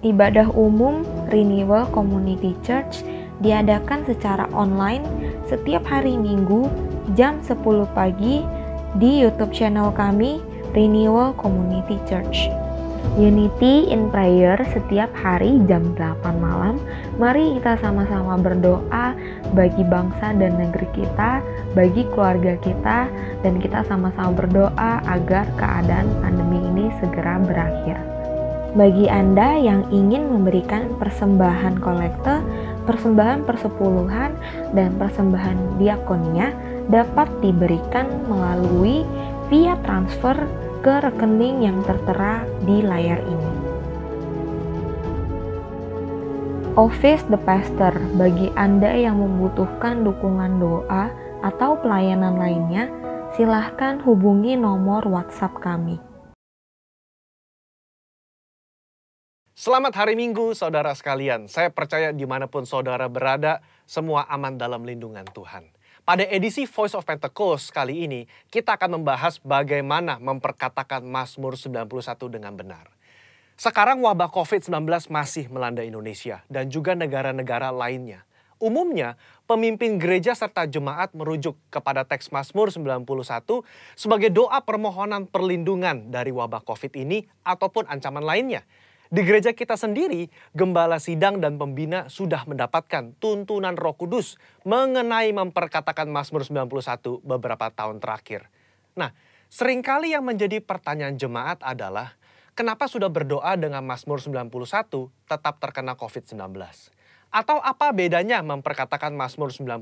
Ibadah umum Renewal Community Church diadakan secara online setiap hari Minggu jam 10 pagi di YouTube channel kami Renewal Community Church. Unity in Prayer setiap hari jam 8 malam. Mari kita sama-sama berdoa bagi bangsa dan negeri kita, bagi keluarga kita, dan kita sama-sama berdoa agar keadaan pandemi ini segera berakhir. Bagi Anda yang ingin memberikan persembahan kolekte, persembahan persepuluhan, dan persembahan diakonia dapat diberikan melalui via transfer ke rekening yang tertera di layar ini. Office the Pastor, bagi Anda yang membutuhkan dukungan doa atau pelayanan lainnya, silahkan hubungi nomor WhatsApp kami. Selamat hari Minggu, saudara sekalian. Saya percaya dimanapun saudara berada, semua aman dalam lindungan Tuhan. Pada edisi Voice of Pentecost kali ini, kita akan membahas bagaimana memperkatakan Mazmur 91 dengan benar. Sekarang wabah COVID-19 masih melanda Indonesia dan juga negara-negara lainnya. Umumnya, pemimpin gereja serta jemaat merujuk kepada teks Mazmur 91 sebagai doa permohonan perlindungan dari wabah COVID ini ataupun ancaman lainnya. Di gereja kita sendiri, gembala sidang dan pembina sudah mendapatkan tuntunan Roh Kudus mengenai memperkatakan Mazmur 91 beberapa tahun terakhir. Nah, seringkali yang menjadi pertanyaan jemaat adalah, kenapa sudah berdoa dengan Mazmur 91 tetap terkena COVID-19? Atau apa bedanya memperkatakan Mazmur 91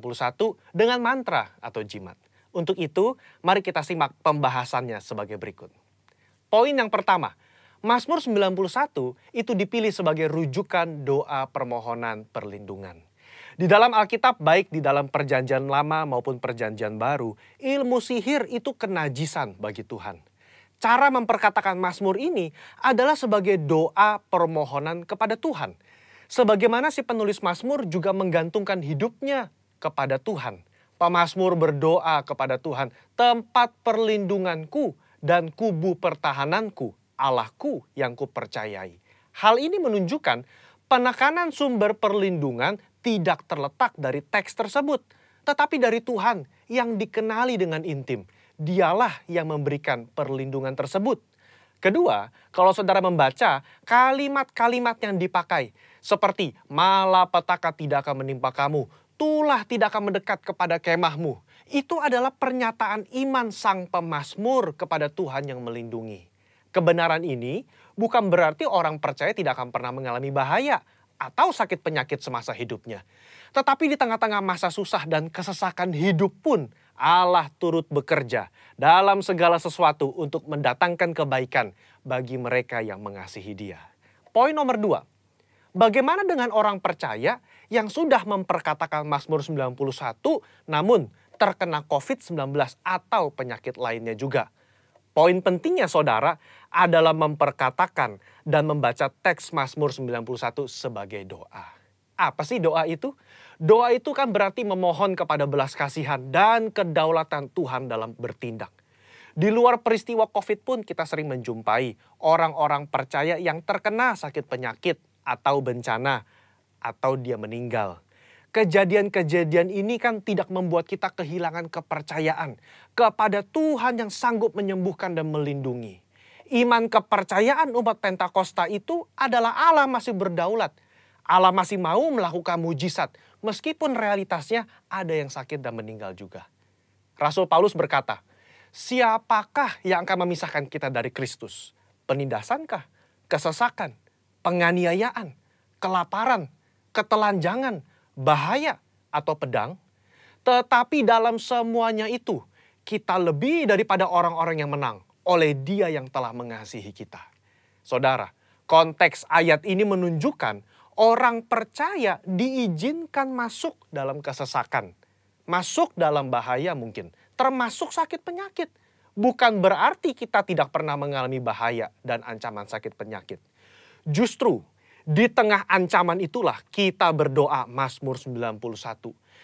dengan mantra atau jimat? Untuk itu, mari kita simak pembahasannya sebagai berikut. Poin yang pertama, Mazmur 91 itu dipilih sebagai rujukan doa permohonan perlindungan. Di dalam Alkitab, baik di dalam Perjanjian Lama maupun Perjanjian Baru, ilmu sihir itu kenajisan bagi Tuhan. Cara memperkatakan Mazmur ini adalah sebagai doa permohonan kepada Tuhan. Sebagaimana si penulis Mazmur juga menggantungkan hidupnya kepada Tuhan. Pemazmur berdoa kepada Tuhan, tempat perlindunganku dan kubu pertahananku, Allahku yang kupercayai. Hal ini menunjukkan penekanan sumber perlindungan tidak terletak dari teks tersebut, tetapi dari Tuhan yang dikenali dengan intim. Dialah yang memberikan perlindungan tersebut. Kedua, kalau saudara membaca kalimat-kalimat yang dipakai, seperti malapetaka tidak akan menimpa kamu, tulah tidak akan mendekat kepada kemahmu, itu adalah pernyataan iman sang pemazmur kepada Tuhan yang melindungi. Kebenaran ini bukan berarti orang percaya tidak akan pernah mengalami bahaya atau sakit penyakit semasa hidupnya. Tetapi di tengah-tengah masa susah dan kesesakan hidup pun, Allah turut bekerja dalam segala sesuatu untuk mendatangkan kebaikan bagi mereka yang mengasihi Dia. Poin nomor 2, bagaimana dengan orang percaya yang sudah memperkatakan Mazmur 91 namun terkena COVID-19 atau penyakit lainnya juga? Poin pentingnya saudara adalah memperkatakan dan membaca teks Mazmur 91 sebagai doa. Apa sih doa itu? Doa itu kan berarti memohon kepada belas kasihan dan kedaulatan Tuhan dalam bertindak. Di luar peristiwa COVID pun kita sering menjumpai orang-orang percaya yang terkena sakit penyakit atau bencana atau dia meninggal. Kejadian-kejadian ini kan tidak membuat kita kehilangan kepercayaan kepada Tuhan yang sanggup menyembuhkan dan melindungi. Iman kepercayaan umat Pentakosta itu adalah Allah masih berdaulat. Allah masih mau melakukan mujizat meskipun realitasnya ada yang sakit dan meninggal juga. Rasul Paulus berkata, siapakah yang akan memisahkan kita dari Kristus? Penindasankah? Kesesakan? Penganiayaan? Kelaparan? Ketelanjangan? Bahaya atau pedang? Tetapi dalam semuanya itu, kita lebih daripada orang-orang yang menang oleh Dia yang telah mengasihi kita. Saudara, konteks ayat ini menunjukkan orang percaya diizinkan masuk dalam kesesakan, masuk dalam bahaya mungkin, termasuk sakit penyakit. Bukan berarti kita tidak pernah mengalami bahaya dan ancaman sakit penyakit. Justru di tengah ancaman itulah kita berdoa Mazmur 91.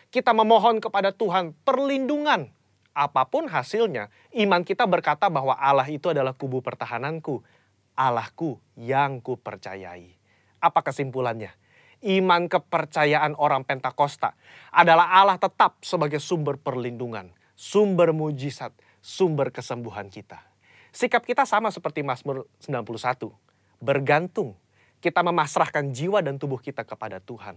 Kita memohon kepada Tuhan perlindungan. Apapun hasilnya, iman kita berkata bahwa Allah itu adalah kubu pertahananku, Allahku yang kupercayai. Apa kesimpulannya? Iman kepercayaan orang Pentakosta adalah Allah tetap sebagai sumber perlindungan, sumber mujizat, sumber kesembuhan kita. Sikap kita sama seperti Mazmur 91, bergantung. Kita memasrahkan jiwa dan tubuh kita kepada Tuhan.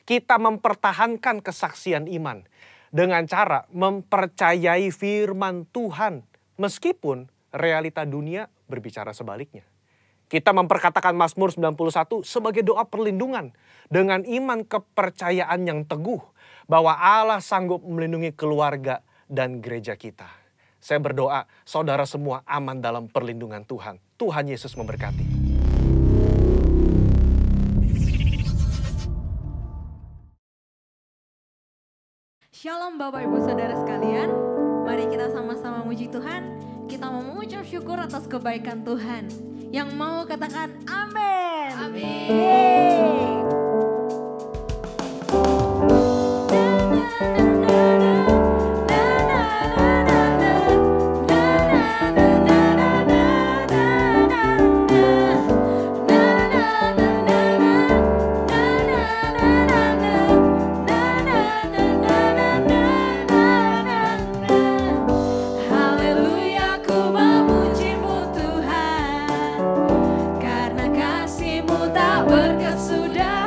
Kita mempertahankan kesaksian iman dengan cara mempercayai firman Tuhan meskipun realita dunia berbicara sebaliknya. Kita memperkatakan Mazmur 91 sebagai doa perlindungan dengan iman kepercayaan yang teguh bahwa Allah sanggup melindungi keluarga dan gereja kita. Saya berdoa saudara semua aman dalam perlindungan Tuhan. Tuhan Yesus memberkati. Shalom Bapak Ibu Saudara sekalian, mari kita sama-sama muji Tuhan. Kita mau mengucap syukur atas kebaikan Tuhan. Yang mau katakan amin. Amin. Berkesudahan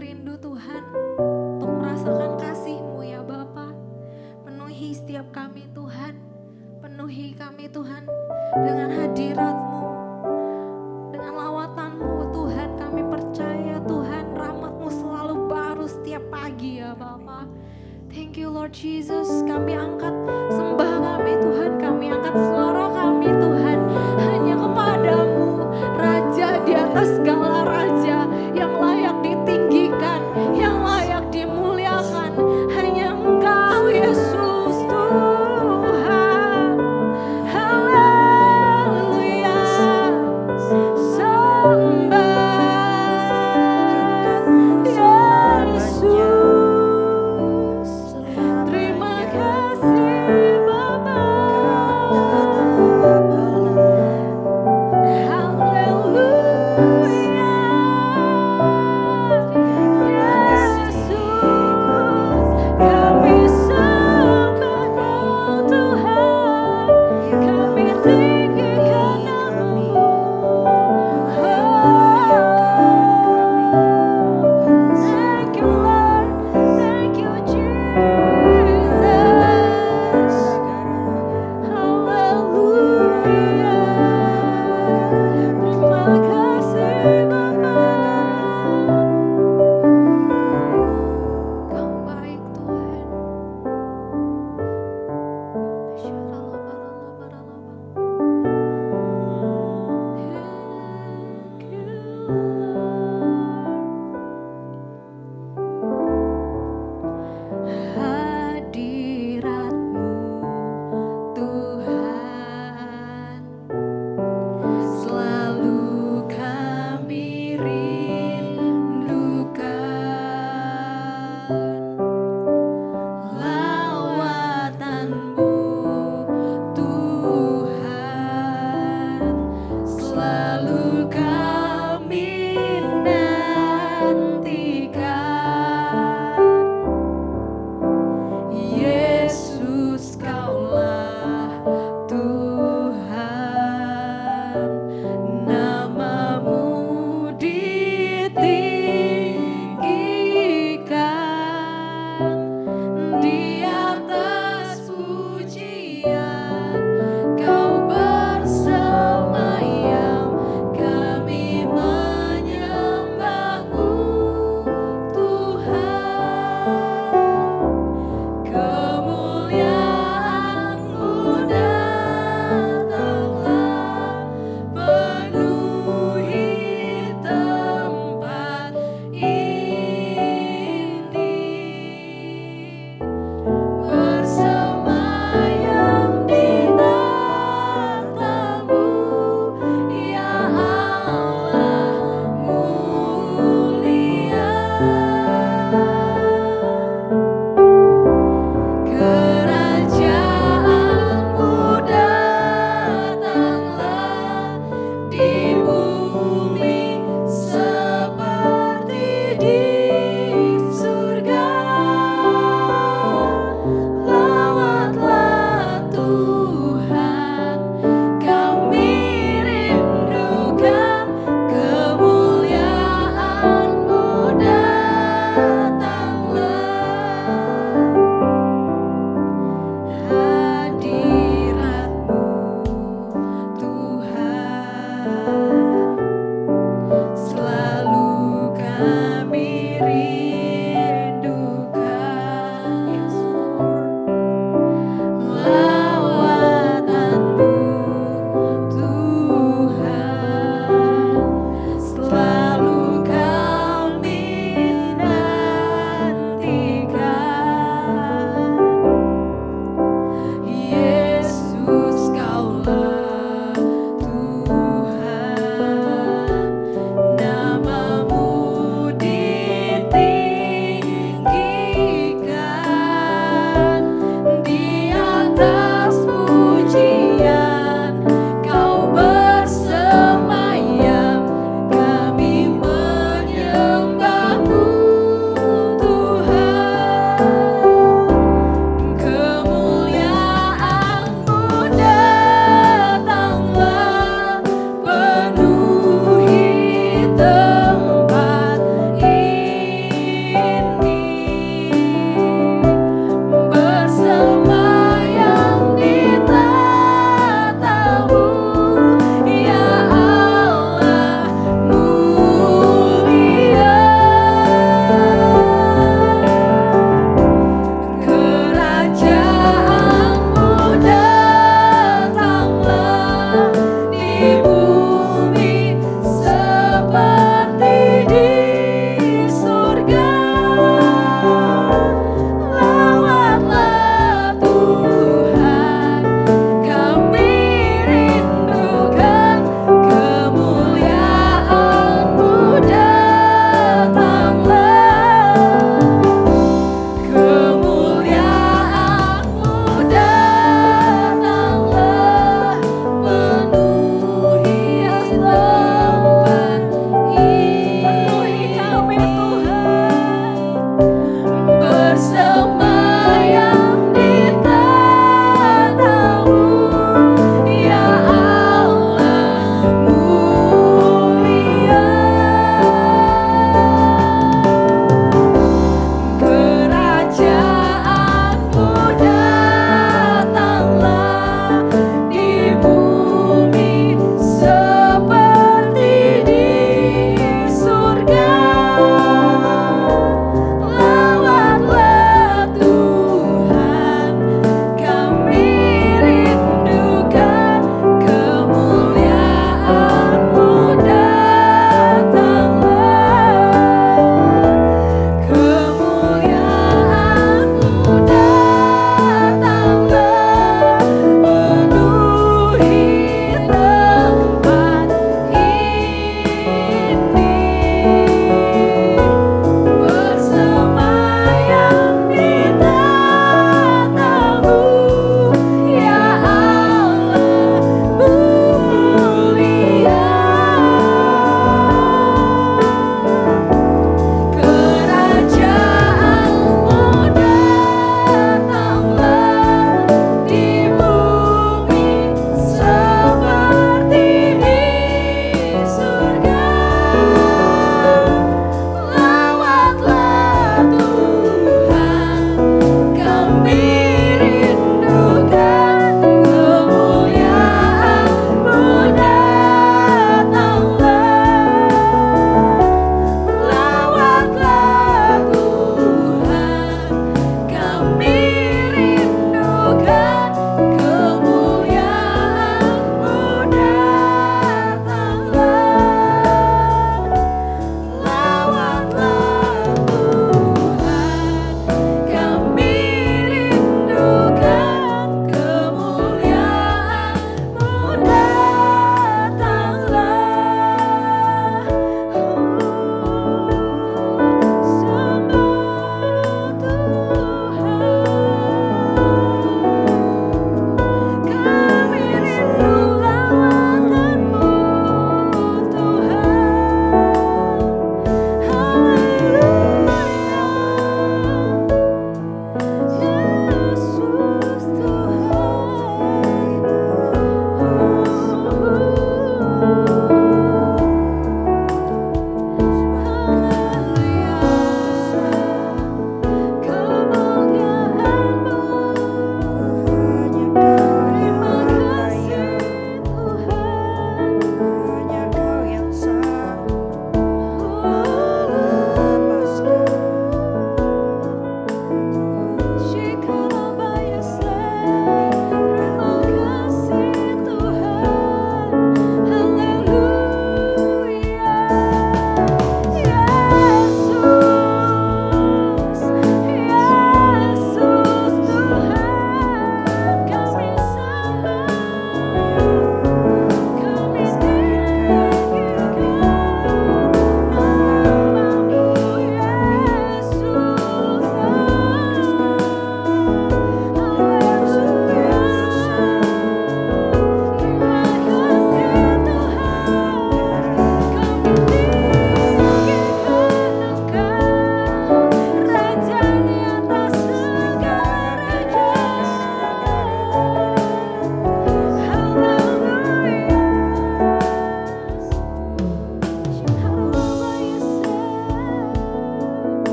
rindu Tuhan untuk merasakan kasih-Mu ya Bapa. Penuhi setiap kami Tuhan, penuhi kami Tuhan dengan hadirat-Mu, dengan lawatan-Mu Tuhan. Kami percaya Tuhan rahmat-Mu selalu baru setiap pagi ya Bapa. Thank you Lord Jesus. Kami angkat sembah kami Tuhan, kami angkat suara kami Tuhan hanya kepadamu, Raja di atas segala raja, yang layak ditinggikan, yang layak dimuliakan. Hanya Engkau Yesus Tuhan. Haleluya. Sembah Yesus. Terima kasih Bapa.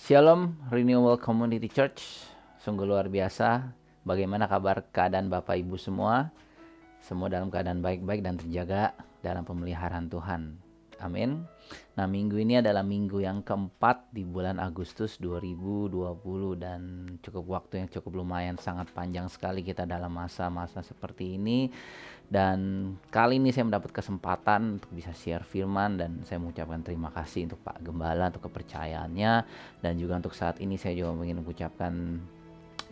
Shalom Renewal Community Church, sungguh luar biasa. Bagaimana kabar keadaan Bapak Ibu semua? Semua dalam keadaan baik-baik dan terjaga dalam pemeliharaan Tuhan. Amin. Nah, minggu ini adalah minggu yang keempat di bulan Agustus 2020 dan waktu yang cukup lumayan, sangat panjang sekali kita dalam masa-masa seperti ini. Dan kali ini saya mendapat kesempatan untuk bisa share firman dan saya mengucapkan terima kasih untuk Pak Gembala untuk kepercayaannya, dan juga untuk saat ini saya juga ingin mengucapkan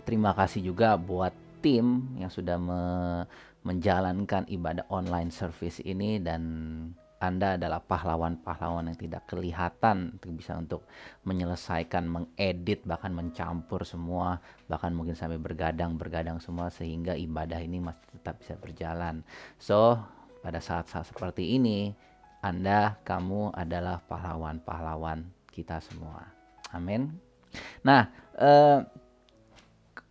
terima kasih juga buat tim yang sudah menjalankan ibadah online service ini, dan Anda adalah pahlawan-pahlawan yang tidak kelihatan untuk menyelesaikan, mengedit, bahkan mencampur semua, bahkan mungkin sampai bergadang semua sehingga ibadah ini masih tetap bisa berjalan. So, pada saat-saat seperti ini, kamu adalah pahlawan-pahlawan kita semua. Amin. Nah,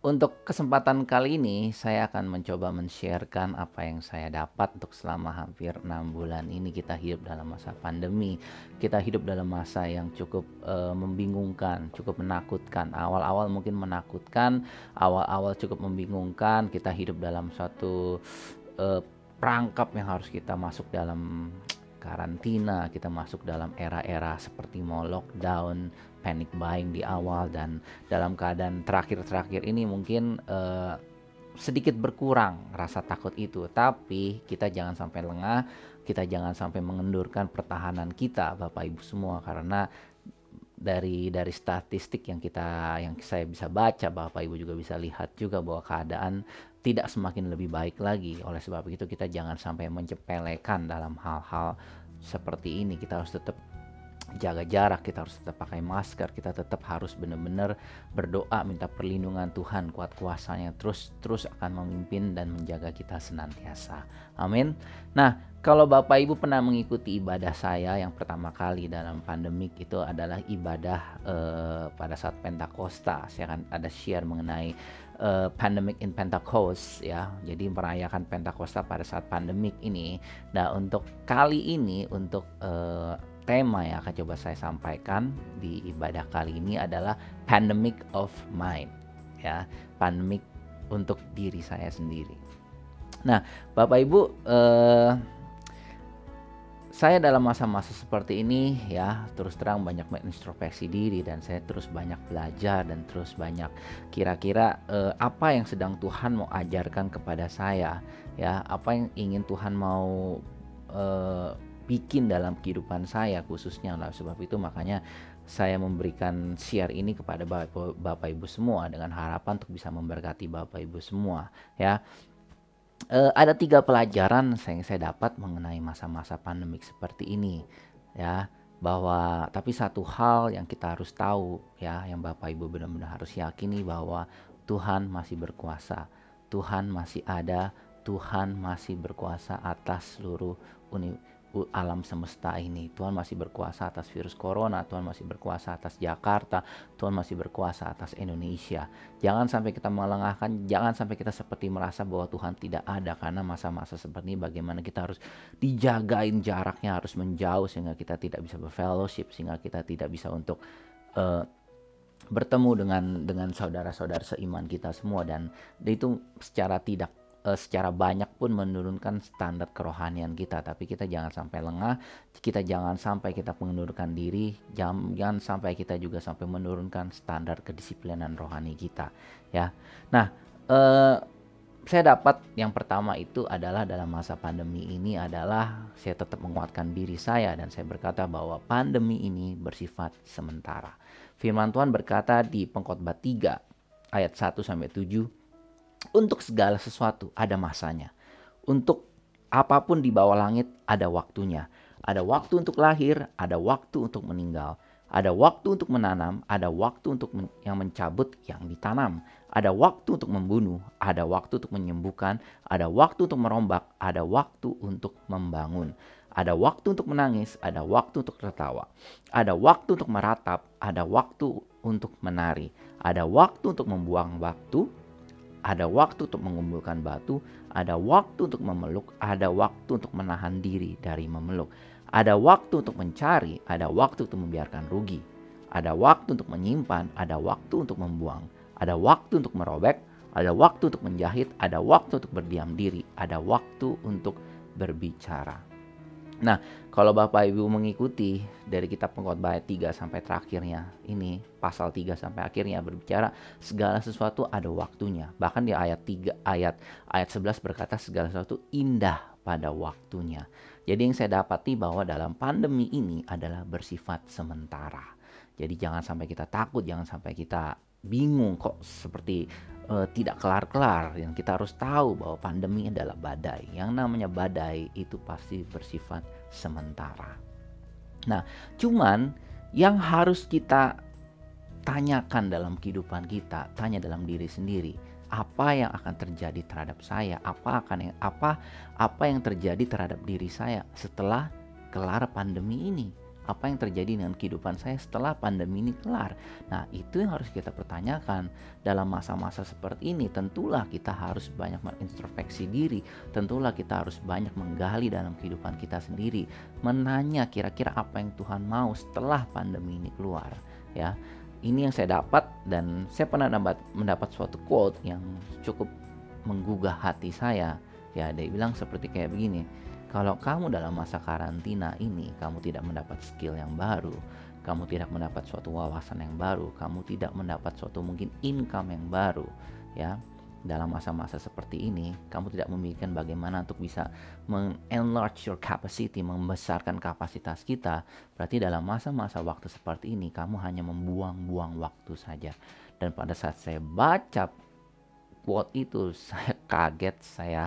untuk kesempatan kali ini saya akan mencoba men-sharekan apa yang saya dapat untuk selama hampir 6 bulan ini kita hidup dalam masa pandemi. Kita hidup dalam masa yang cukup membingungkan, cukup menakutkan. Awal-awal mungkin menakutkan, awal-awal cukup membingungkan. Kita hidup dalam suatu perangkap yang harus kita masuk dalam karantina, kita masuk dalam era-era seperti mau lockdown, panic buying di awal, dan dalam keadaan terakhir-terakhir ini mungkin sedikit berkurang rasa takut itu. Tapi kita jangan sampai lengah, kita jangan sampai mengendurkan pertahanan kita Bapak Ibu semua, karena dari statistik yang saya bisa baca, Bapak Ibu juga bisa lihat juga bahwa keadaan tidak semakin lebih baik lagi. Oleh sebab itu kita jangan sampai mencepelekan dalam hal-hal seperti ini. Kita harus tetap jaga jarak, kita harus tetap pakai masker, kita tetap harus benar-benar berdoa, minta perlindungan Tuhan, kuat kuasanya terus akan memimpin dan menjaga kita senantiasa. Amin. Nah, kalau Bapak Ibu pernah mengikuti ibadah saya yang pertama kali dalam pandemik, itu adalah ibadah pada saat Pentakosta. Saya akan ada share mengenai pandemic in Pentecost, ya. Jadi merayakan Pentakosta pada saat pandemik ini. Nah, untuk kali ini, untuk tema yang akan coba saya sampaikan di ibadah kali ini adalah pandemic of mind, ya. Pandemic untuk diri saya sendiri. Nah, Bapak Ibu, saya dalam masa-masa seperti ini, ya, terus terang banyak mengintrospeksi diri, dan saya terus banyak belajar dan terus banyak kira-kira apa yang sedang Tuhan mau ajarkan kepada saya, ya, apa yang ingin Tuhan mau bikin dalam kehidupan saya khususnya. Lah, sebab itu makanya saya memberikan share ini kepada Bapak Ibu semua dengan harapan untuk bisa memberkati Bapak Ibu semua, ya. Ada 3 pelajaran yang saya dapat mengenai masa-masa pandemik seperti ini, ya, bahwa tapi satu hal yang kita harus tahu, ya, yang Bapak Ibu benar-benar harus yakini, bahwa Tuhan masih berkuasa, Tuhan masih ada, Tuhan masih berkuasa atas seluruh alam semesta ini. Tuhan masih berkuasa atas virus corona, Tuhan masih berkuasa atas Jakarta, Tuhan masih berkuasa atas Indonesia. Jangan sampai kita melengahkan, jangan sampai kita seperti merasa bahwa Tuhan tidak ada, karena masa-masa seperti ini bagaimana kita harus dijagain jaraknya, harus menjauh sehingga kita tidak bisa berfellowship, sehingga kita tidak bisa untuk bertemu dengan saudara-saudara seiman kita semua, dan itu secara banyak pun menurunkan standar kerohanian kita. Tapi kita jangan sampai lengah, kita jangan sampai kita mengundurkan diri, jangan sampai kita juga sampai menurunkan standar kedisiplinan rohani kita, ya. Nah, saya dapat yang pertama itu adalah dalam masa pandemi ini adalah saya tetap menguatkan diri saya, dan saya berkata bahwa pandemi ini bersifat sementara. Firman Tuhan berkata di Pengkhotbah 3 ayat 1-7, untuk segala sesuatu ada masanya. Untuk apapun di bawah langit ada waktunya. Ada waktu untuk lahir, ada waktu untuk meninggal. Ada waktu untuk menanam, ada waktu untuk yang mencabut yang ditanam. Ada waktu untuk membunuh, ada waktu untuk menyembuhkan, ada waktu untuk merombak, ada waktu untuk membangun. Ada waktu untuk menangis, ada waktu untuk tertawa. Ada waktu untuk meratap, ada waktu untuk menari. Ada waktu untuk membuang waktu, ada waktu untuk mengumpulkan batu, ada waktu untuk memeluk, ada waktu untuk menahan diri dari memeluk. Ada waktu untuk mencari, ada waktu untuk membiarkan rugi. Ada waktu untuk menyimpan, ada waktu untuk membuang, ada waktu untuk merobek, ada waktu untuk menjahit, ada waktu untuk berdiam diri, ada waktu untuk berbicara. Nah, kalau Bapak Ibu mengikuti dari kitab Pengkhotbah ayat 3 sampai terakhirnya, ini pasal 3 sampai akhirnya berbicara segala sesuatu ada waktunya. Bahkan di ayat 3 ayat 11 berkata segala sesuatu indah pada waktunya. Jadi yang saya dapati bahwa dalam pandemi ini adalah bersifat sementara. Jadi jangan sampai kita takut, jangan sampai kita bingung kok seperti tidak kelar-kelar. Yang kita harus tahu bahwa pandemi adalah badai. Yang namanya badai itu pasti bersifat sementara. Nah, cuman yang harus kita tanyakan dalam kehidupan kita, tanya dalam diri sendiri, apa yang akan terjadi terhadap saya? Apa yang terjadi terhadap diri saya setelah kelar pandemi ini? Apa yang terjadi dengan kehidupan saya setelah pandemi ini kelar? Nah, itu yang harus kita pertanyakan dalam masa-masa seperti ini. Tentulah kita harus banyak mengintrospeksi diri. Tentulah kita harus banyak menggali dalam kehidupan kita sendiri, menanya kira-kira apa yang Tuhan mau setelah pandemi ini keluar, ya. Ini yang saya dapat, dan saya pernah mendapat suatu quote yang cukup menggugah hati saya. Ya, dia bilang seperti kayak begini, kalau kamu dalam masa karantina ini, kamu tidak mendapat skill yang baru, kamu tidak mendapat suatu wawasan yang baru, kamu tidak mendapat suatu mungkin income yang baru, ya. Dalam masa-masa seperti ini, kamu tidak memikirkan bagaimana untuk bisa enlarge your capacity, membesarkan kapasitas kita. Berarti dalam masa-masa waktu seperti ini, kamu hanya membuang-buang waktu saja. Dan pada saat saya baca quote itu, saya kaget, saya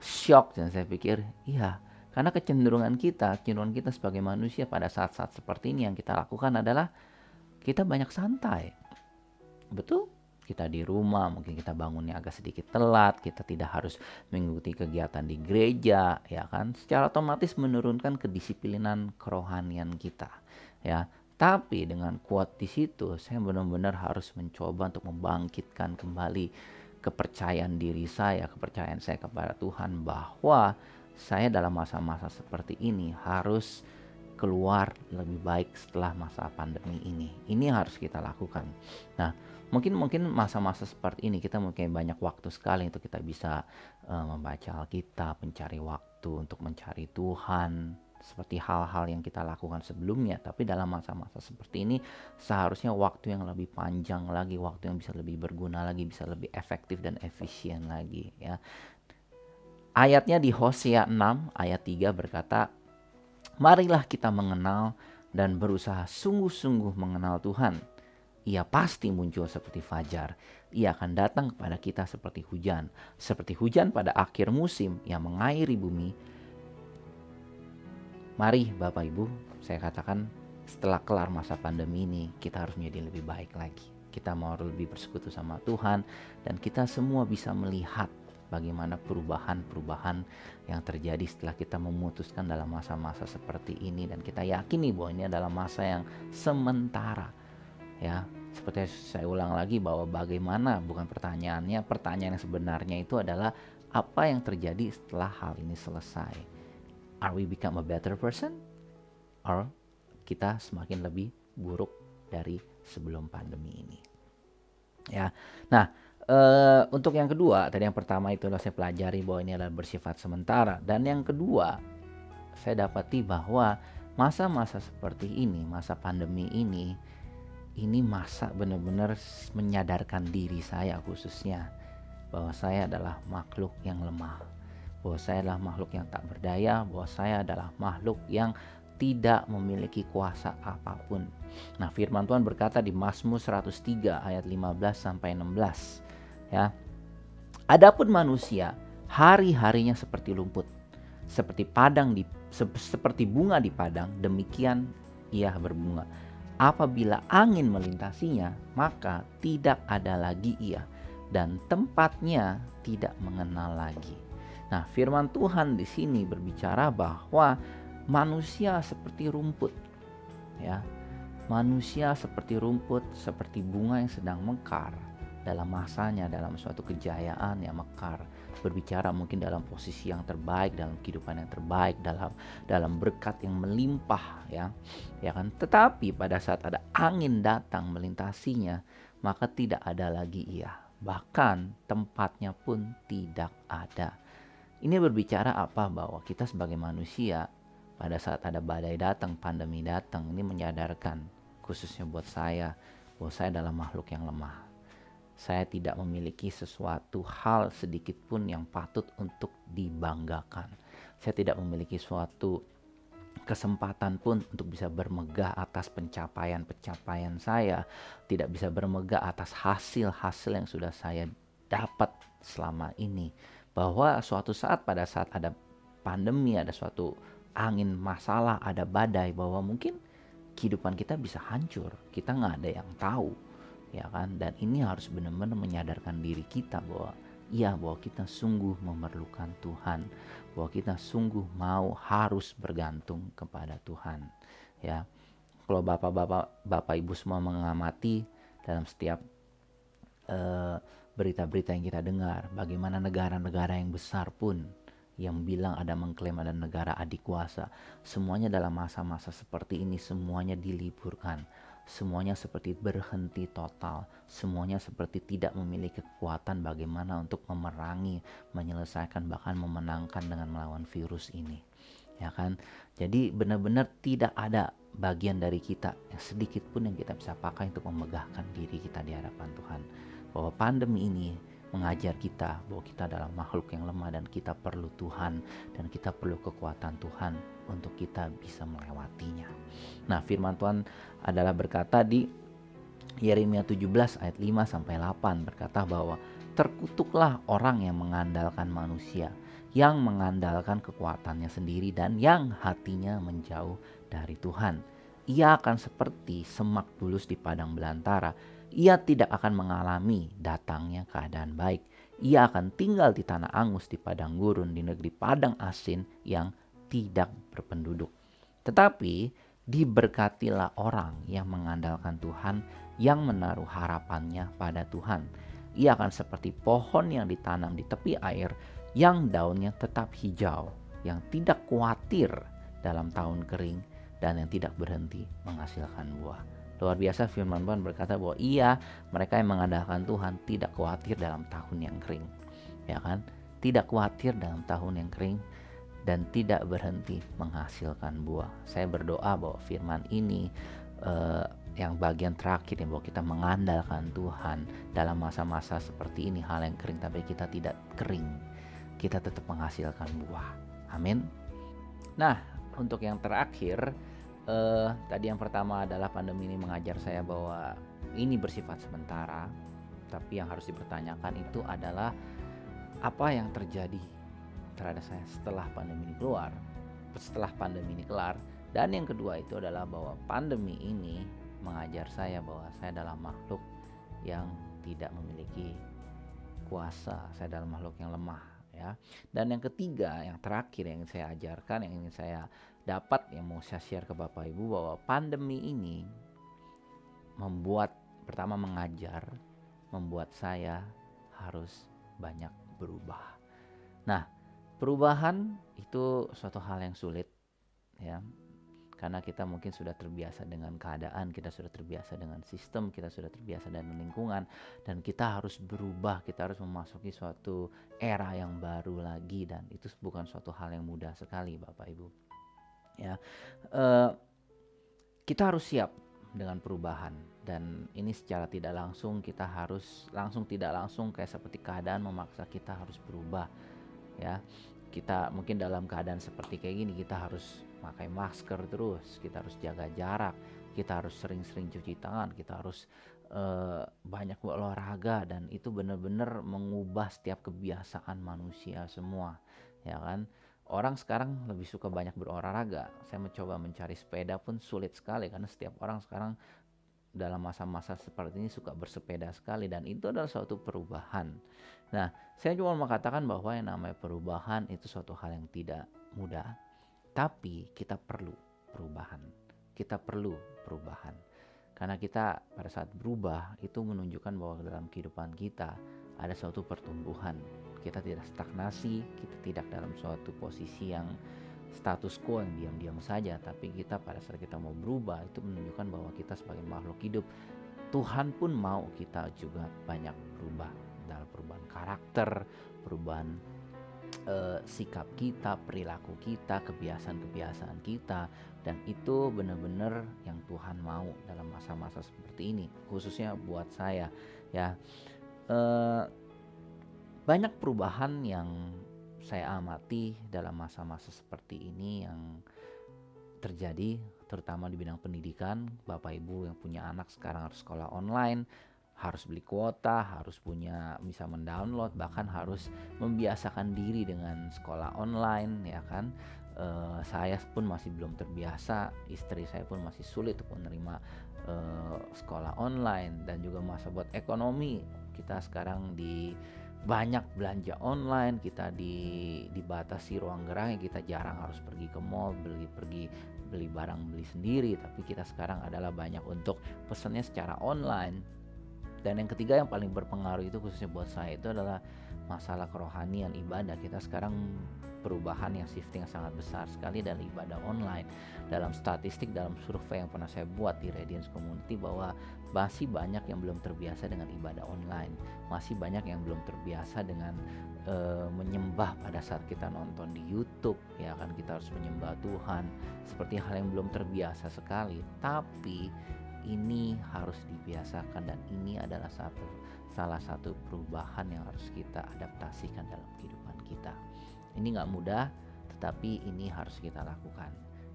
shock, dan saya pikir, iya, karena kecenderungan kita sebagai manusia pada saat-saat seperti ini yang kita lakukan adalah kita banyak santai. Betul? Kita di rumah, mungkin kita bangunnya agak sedikit telat, kita tidak harus mengikuti kegiatan di gereja, ya kan? Secara otomatis menurunkan kedisiplinan kerohanian kita, ya. Tapi dengan quote di situ, saya benar-benar harus mencoba untuk membangkitkan kembali kepercayaan diri saya, kepercayaan saya kepada Tuhan bahwa saya dalam masa-masa seperti ini harus keluar lebih baik setelah masa pandemi ini. Ini yang harus kita lakukan. Nah, mungkin masa-masa seperti ini kita mungkin banyak waktu sekali untuk kita bisa membaca Alkitab, mencari waktu untuk mencari Tuhan, seperti hal-hal yang kita lakukan sebelumnya. Tapi dalam masa-masa seperti ini seharusnya waktu yang lebih panjang lagi, waktu yang bisa lebih berguna lagi, bisa lebih efektif dan efisien lagi, ya. Ayatnya di Hosea 6 ayat 3 berkata, marilah kita mengenal dan berusaha sungguh-sungguh mengenal Tuhan. Ia pasti muncul seperti fajar. Ia akan datang kepada kita seperti hujan pada akhir musim yang mengairi bumi. Mari Bapak Ibu, saya katakan setelah kelar masa pandemi ini, kita harus menjadi lebih baik lagi. Kita mau lebih bersekutu sama Tuhan, dan kita semua bisa melihat bagaimana perubahan-perubahan yang terjadi setelah kita memutuskan dalam masa-masa seperti ini, dan kita yakini bahwa ini adalah masa yang sementara, ya. Seperti saya ulang lagi bahwa bagaimana, bukan pertanyaannya, pertanyaan yang sebenarnya itu adalah apa yang terjadi setelah hal ini selesai. Are we become a better person, or kita semakin lebih buruk dari sebelum pandemi ini, ya. Nah, untuk yang kedua, tadi yang pertama itu saya pelajari bahwa ini adalah bersifat sementara, dan yang kedua saya dapati bahwa masa-masa seperti ini, masa pandemi ini masa benar-benar menyadarkan diri saya khususnya bahwa saya adalah makhluk yang lemah, bahwa saya adalah makhluk yang tak berdaya, bahwa saya adalah makhluk yang tidak memiliki kuasa apapun. Nah, firman Tuhan berkata di Mazmur 103 ayat 15 sampai 16, ya. Adapun manusia, hari-harinya seperti lumput, seperti bunga di padang, demikian ia berbunga. Apabila angin melintasinya, maka tidak ada lagi ia, dan tempatnya tidak mengenal lagi. Nah, firman Tuhan di sini berbicara bahwa manusia seperti rumput, ya. Manusia seperti rumput, seperti bunga yang sedang mekar, dalam masanya, dalam suatu kejayaan yang mekar, berbicara mungkin dalam posisi yang terbaik, dalam kehidupan yang terbaik, dalam berkat yang melimpah, ya kan. Tetapi pada saat ada angin datang melintasinya, maka tidak ada lagi ia, bahkan tempatnya pun tidak ada. Ini berbicara apa? Bahwa kita sebagai manusia pada saat ada badai datang, pandemi datang, ini menyadarkan khususnya buat saya bahwa saya adalah makhluk yang lemah. Saya tidak memiliki sesuatu hal sedikit pun yang patut untuk dibanggakan. Saya tidak memiliki suatu kesempatan pun untuk bisa bermegah atas pencapaian-pencapaian saya. Tidak bisa bermegah atas hasil-hasil yang sudah saya dapat selama ini. Bahwa suatu saat pada saat ada pandemi, ada suatu angin masalah, ada badai, bahwa mungkin kehidupan kita bisa hancur. Kita nggak ada yang tahu. Ya kan, dan ini harus benar-benar menyadarkan diri kita bahwa kita sungguh memerlukan Tuhan, bahwa kita sungguh harus bergantung kepada Tuhan. Ya, kalau bapak ibu semua mengamati dalam setiap berita-berita yang kita dengar, bagaimana negara-negara yang besar pun yang bilang mengklaim ada negara adik kuasa, semuanya dalam masa-masa seperti ini semuanya diliburkan. Semuanya seperti berhenti total, semuanya seperti tidak memiliki kekuatan bagaimana untuk memerangi, menyelesaikan, bahkan memenangkan dengan melawan virus ini. Ya kan? Jadi benar-benar tidak ada bagian dari kita yang sedikit pun yang kita bisa pakai untuk memegahkan diri kita di hadapan Tuhan. Bahwa pandemi ini mengajar kita bahwa kita adalah makhluk yang lemah dan kita perlu Tuhan dan kita perlu kekuatan Tuhan untuk kita bisa melewatinya. Nah, firman Tuhan adalah berkata di Yeremia 17 ayat 5 sampai 8 berkata bahwa terkutuklah orang yang mengandalkan manusia, yang mengandalkan kekuatannya sendiri dan yang hatinya menjauh dari Tuhan. Ia akan seperti semak bulus di padang belantara. Ia tidak akan mengalami datangnya keadaan baik. Ia akan tinggal di tanah angus, di padang gurun, di negeri padang asin yang tidak berpenduduk. Tetapi diberkatilah orang yang mengandalkan Tuhan, yang menaruh harapannya pada Tuhan. Ia akan seperti pohon yang ditanam di tepi air, yang daunnya tetap hijau, yang tidak khawatir dalam tahun kering, dan yang tidak berhenti menghasilkan buah. Luar biasa, firman Tuhan berkata bahwa mereka yang mengandalkan Tuhan tidak khawatir dalam tahun yang kering. Ya kan? Tidak khawatir dalam tahun yang kering dan tidak berhenti menghasilkan buah. Saya berdoa bahwa firman ini yang bagian terakhir yang bahwa kita mengandalkan Tuhan dalam masa-masa seperti ini, hal yang kering tapi kita tidak kering. Kita tetap menghasilkan buah. Amin. Nah, untuk yang terakhir, tadi yang pertama adalah pandemi ini mengajar saya bahwa ini bersifat sementara. Tapi yang harus dipertanyakan itu adalah apa yang terjadi terhadap saya setelah pandemi ini kelar. Dan yang kedua itu adalah bahwa pandemi ini mengajar saya bahwa saya adalah makhluk yang tidak memiliki kuasa. Saya adalah makhluk yang lemah, ya. Dan yang ketiga, yang terakhir yang ingin saya ajarkan, yang ingin saya dapat, yang mau saya share ke Bapak Ibu, bahwa pandemi ini membuat saya harus banyak berubah. Nah, perubahan itu suatu hal yang sulit, ya, karena kita mungkin sudah terbiasa dengan keadaan, kita sudah terbiasa dengan sistem, kita sudah terbiasa dengan lingkungan, dan kita harus berubah, kita harus memasuki suatu era yang baru lagi, dan itu bukan suatu hal yang mudah sekali, Bapak Ibu. Ya, kita harus siap dengan perubahan, dan ini secara tidak langsung kita harus tidak langsung kayak seperti keadaan memaksa kita harus berubah. Ya, kita mungkin dalam keadaan seperti kayak gini kita harus pakai masker terus, kita harus jaga jarak, kita harus sering-sering cuci tangan, kita harus banyak berolahraga, dan itu benar-benar mengubah setiap kebiasaan manusia semua, ya kan. Orang sekarang lebih suka banyak berolahraga. Saya mencoba mencari sepeda pun sulit sekali karena setiap orang sekarang dalam masa-masa seperti ini suka bersepeda sekali, dan itu adalah suatu perubahan. Nah, saya cuma mengatakan bahwa yang namanya perubahan itu suatu hal yang tidak mudah, tapi kita perlu perubahan. Kita perlu perubahan. Karena kita pada saat berubah itu menunjukkan bahwa dalam kehidupan kita ada suatu pertumbuhan. Kita tidak stagnasi, kita tidak dalam suatu posisi yang status quo yang diam-diam saja, tapi kita pada saat kita mau berubah itu menunjukkan bahwa kita sebagai makhluk hidup, Tuhan pun mau kita juga banyak berubah, dalam perubahan karakter, perubahan sikap kita, perilaku kita, kebiasaan-kebiasaan kita, dan itu benar-benar yang Tuhan mau dalam masa-masa seperti ini, khususnya buat saya ya. Banyak perubahan yang saya amati dalam masa-masa seperti ini yang terjadi, terutama di bidang pendidikan. Bapak Ibu yang punya anak sekarang harus sekolah online, harus beli kuota, harus bisa mendownload, bahkan harus membiasakan diri dengan sekolah online, ya kan. Saya pun masih belum terbiasa, istri saya pun masih sulit untuk menerima sekolah online, dan juga masa buat ekonomi. Kita sekarang banyak belanja online, kita dibatasi ruang geraknya, kita jarang harus pergi ke mall, beli barang beli sendiri, tapi kita sekarang adalah banyak untuk pesannya secara online. Dan yang ketiga yang paling berpengaruh itu khususnya buat saya itu adalah masalah kerohanian, ibadah. Kita sekarang perubahan yang shifting yang sangat besar sekali dalam ibadah online. Dalam statistik, dalam survei yang pernah saya buat di Radiance Community, bahwa masih banyak yang belum terbiasa dengan ibadah online. Masih banyak yang belum terbiasa dengan menyembah pada saat kita nonton di YouTube, ya kan, kita harus menyembah Tuhan. Seperti hal yang belum terbiasa sekali. Tapi ini harus dibiasakan, dan ini adalah salah satu perubahan yang harus kita adaptasikan dalam kehidupan kita. Ini nggak mudah, tetapi ini harus kita lakukan.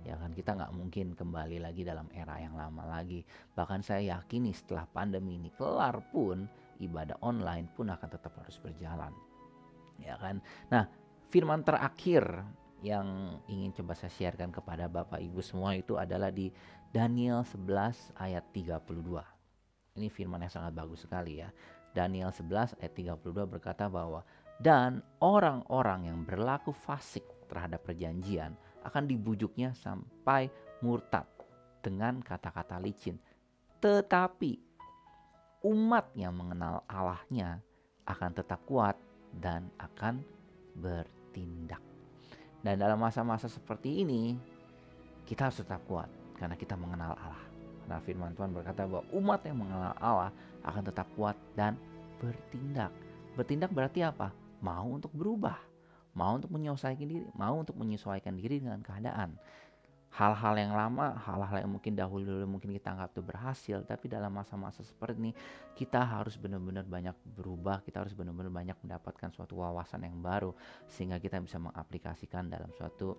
Ya kan, kita nggak mungkin kembali lagi dalam era yang lama lagi. Bahkan saya yakini setelah pandemi ini kelar pun, ibadah online pun akan tetap harus berjalan. Ya kan. Nah, firman terakhir yang ingin coba saya sharekan kepada Bapak Ibu semua itu adalah di Daniel 11 ayat 32. Ini firman yang sangat bagus sekali ya. Daniel 11 ayat 32 berkata bahwa, dan orang-orang yang berlaku fasik terhadap perjanjian akan dibujuknya sampai murtad dengan kata-kata licin. Tetapi umat yang mengenal Allahnya akan tetap kuat dan akan bertindak. Dan dalam masa-masa seperti ini kita harus tetap kuat karena kita mengenal Allah. Karena firman Tuhan berkata bahwa umat yang mengenal Allah akan tetap kuat dan bertindak. Bertindak berarti apa? Mau untuk berubah, mau untuk menyesuaikan diri dengan keadaan. Hal-hal yang lama, hal-hal yang mungkin dahulu mungkin kita anggap itu berhasil, tapi dalam masa-masa seperti ini kita harus benar-benar banyak berubah, kita harus benar-benar banyak mendapatkan suatu wawasan yang baru sehingga kita bisa mengaplikasikan dalam suatu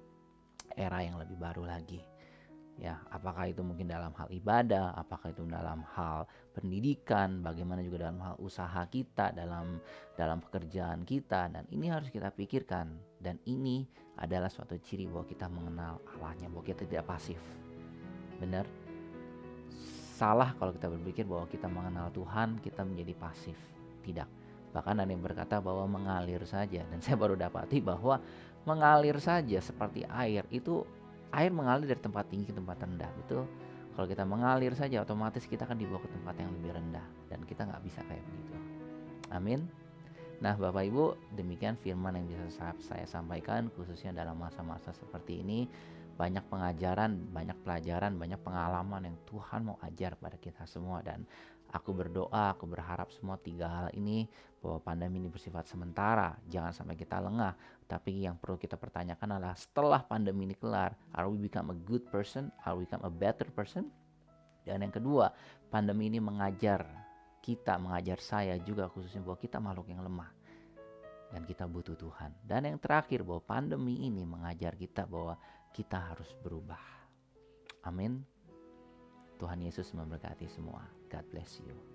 era yang lebih baru lagi. Ya, apakah itu mungkin dalam hal ibadah, apakah itu dalam hal pendidikan, bagaimana juga dalam hal usaha kita, dalam pekerjaan kita, dan ini harus kita pikirkan. Dan ini adalah suatu ciri bahwa kita mengenal Allahnya, bahwa kita tidak pasif. Benar? Salah kalau kita berpikir bahwa kita mengenal Tuhan, kita menjadi pasif. Tidak. Bahkan ada yang berkata bahwa mengalir saja, dan saya baru dapati bahwa mengalir saja seperti air itu. Air mengalir dari tempat tinggi ke tempat rendah. Itu kalau kita mengalir saja otomatis kita akan dibawa ke tempat yang lebih rendah. Dan kita gak bisa kayak begitu. Amin. Nah Bapak Ibu, demikian firman yang bisa saya sampaikan khususnya dalam masa-masa seperti ini. Banyak pengajaran, banyak pelajaran, banyak pengalaman yang Tuhan mau ajar pada kita semua. Dan aku berdoa, aku berharap semua tiga hal ini, bahwa pandemi ini bersifat sementara, jangan sampai kita lengah. Tapi yang perlu kita pertanyakan adalah setelah pandemi ini kelar, are we become a good person? Are we become a better person? Dan yang kedua, pandemi ini mengajar saya juga khususnya bahwa kita makhluk yang lemah. Dan kita butuh Tuhan. Dan yang terakhir, bahwa pandemi ini mengajar kita bahwa kita harus berubah. Amin. Tuhan Yesus memberkati semua. God bless you.